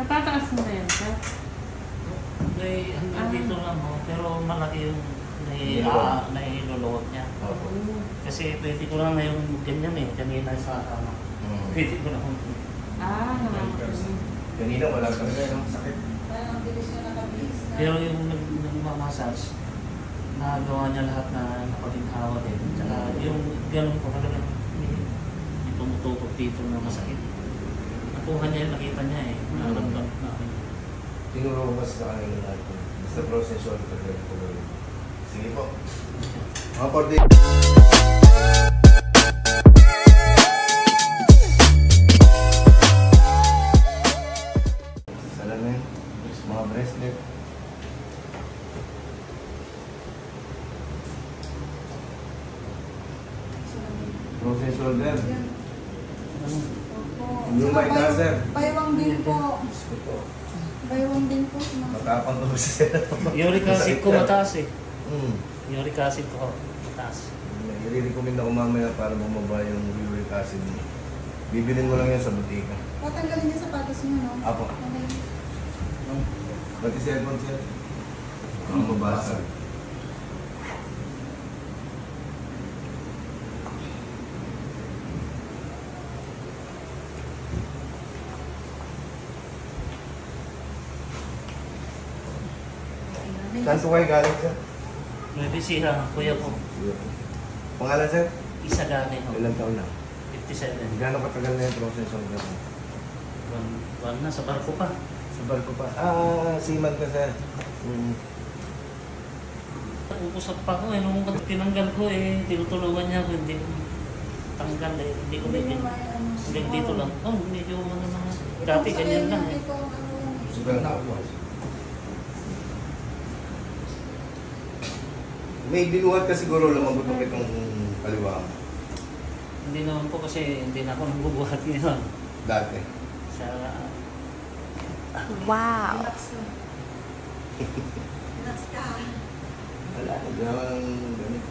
Natataas mo na yan, sir? Hanggang dito lang ho, pero malaki yung nailuluwag niya. Kasi pwede ko lang na yung ganyan eh, kanina sa pwede ko lang. Kanina wala talaga yung sakit. Pero yung nagmamassage, nagawa niya lahat na nakaginhawa din. Tsaka yung ganun ko talaga, yung tumutukot dito na masakit. Nakuha niya, nakita niya eh. Nakaramdam na ako. Tinuro ko sa kanila natin. Basta process yun talaga ito. Sige po. Mga party. Salamin. Mga bracelet. Process shoulder. Yung may cancer. Baywang din po. Baywang din po. Matapang to siya. Uric acid ko mataas eh. Uric acid ko mataas. I-recommend ako mamaya para bumaba yung uric acid mo. Bibilin mo lang yan sa butika. Patanggalin niya sapatos niyo, no? Apo. Okay. Pati cellphone siya. Ang mabasa. Saan po kayo galing, sir? May bisira, kuya ko. Pangalan, sir? Isa gani ho. Ilang taon na? 57. Gano'ng katagal na yung process of that? One na, sa barko pa. Sa barko pa. Seaman ka, sir. Upusap pa ko eh, nung tinanggal ko eh, tinutulungan niya ako, hindi ko tanggal eh, hindi ko medyo, hanggang dito lang. Oh, medyo mga dati ganyan lang eh. Sobrang nakapos. May binuhat ka siguro lang mabutok itong kaliwa mo. Hindi naman po kasi hindi na ako nagbubuhat ngayon. Dati. Sa... Wow! Relax na. Relax ka. Wala. Hindi naman ganito.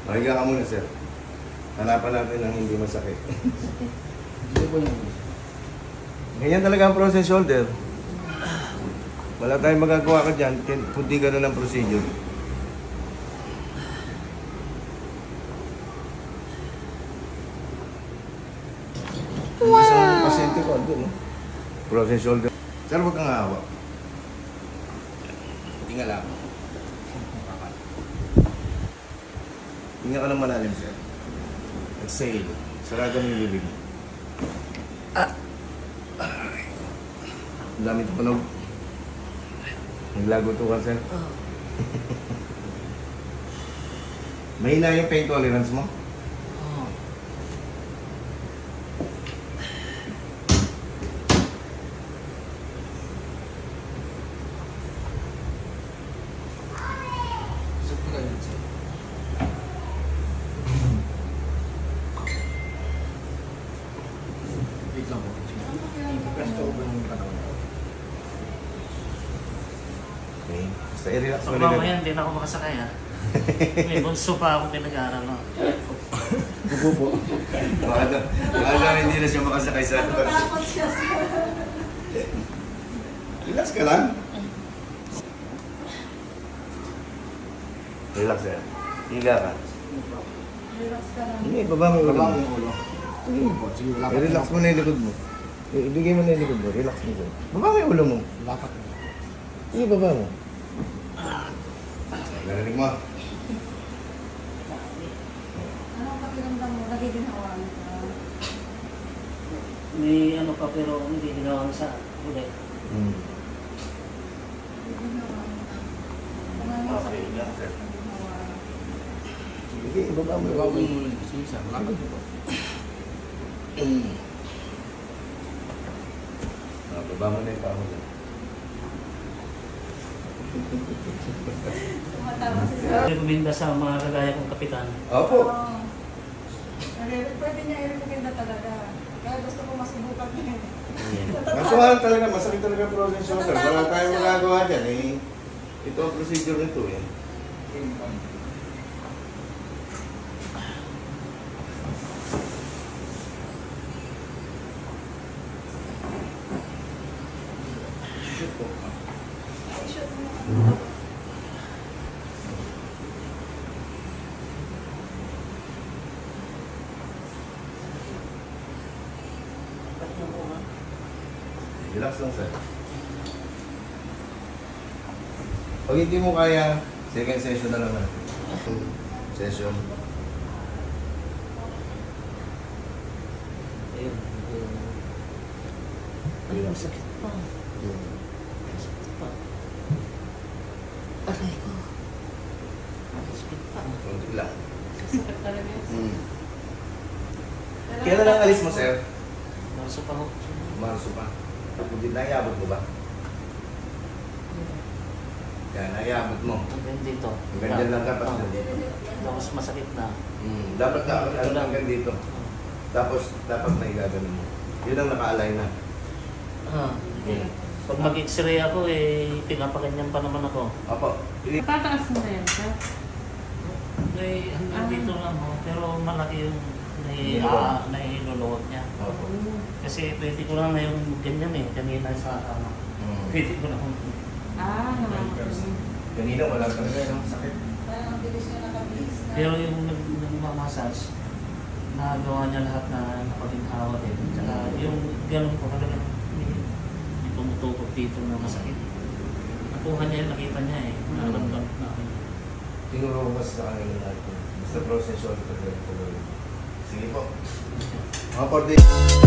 Mahiga ka muna, sir. Hanapan natin ng hindi masakit. Ganyan talaga ang process shoulder. Wala tayong magagawa ka dyan, kundi gano'n ang procedure. Wow! Isang pasyente ko, doon, no? Process shoulder. Sir, huwag kang hawa. Tingnan lang. Tingnan ka lang malalim, sir. Exhale. Sarado mo yung bibig mo. Ang dami tunog. Naglago to ka, sir. Mahina yung pain tolerance mo? Oh. Wait lang po. Press over yung katawan. Okay. Basta i-relax So mo rin. mamaya hindi na ako makasakay ha. May bunso pa akong pinag-aaral no. Upo po. Baka hindi na siya makasakay sa... Natatakot siya, sir. Relax ka lang. Relax, sir. Higa ka. Relax ka lang. Hindi, baba mo yung ulo. I-relax mo na yung likod mo. Ibigay mo na yung likod mo. Relax mo, sir. Baba mo yung ulo mo. Lapat. Sige, baba mo. Narinig mo. Anong pakiramdam mo? Nagiginawan ka? May ano pa pero hindi ginawa sa ulit. Nagiginawan ka. Okay, relax, sir. Sige, ibaba mo yung ulo mo. Lapat po. Baba mo na yung paa mo. Tumatawa si sir. Recommenda sa mga kagaya kong kapitan. Opo. Oo. Pwede niya i-recommenda talaga. Kaya gusto ko masubukan niya. Masuhan talaga, masakit talaga process shoulder. Wala tayong magagawa dyan eh. Ito ang procedure nito eh. po. Ay, shoot mo. Relax lang, sir. Pag hindi mo kaya, second session na lang natin. Session. Ayun. Ay, masakit pa. Masakit pa. Aray ko. Masakit pa. Kunti lang. Sakit talaga yun. Kailan lang alis mo, sir? Nasa pa ako. Marso pa. Hindi naiabot mo ba? Kaya naiabot mo. Hanggang dito. Ganyan lang dapat. Tapos masakit na. Dapat ano hanggang dito. Tapos dapat na igagano mo. Yun ang naka-align na. Pag mag-x-ray ako, pinapaganyan pa naman ako. Opo. Tataas mo na yan, sir? Hanggang dito lang ho. Pero malaki yung nailuluwag niya. Opo. Kasi pwede ko lang na yung ganyan kanina sa pwede ko na Kanina wala talaga yung sakit. Parang ang bilis niya nakabilis na. Pero yung nagmamassage, nagawa niya lahat na nakaginhawa din. Tsaka yung ganun ko talaga may tumutukot dito na masakit. Nakuha niya, nakita niya naramdam na ako. Tinuro mo sa kanila natin. Basta process yun. Sige po. Mga 4 days.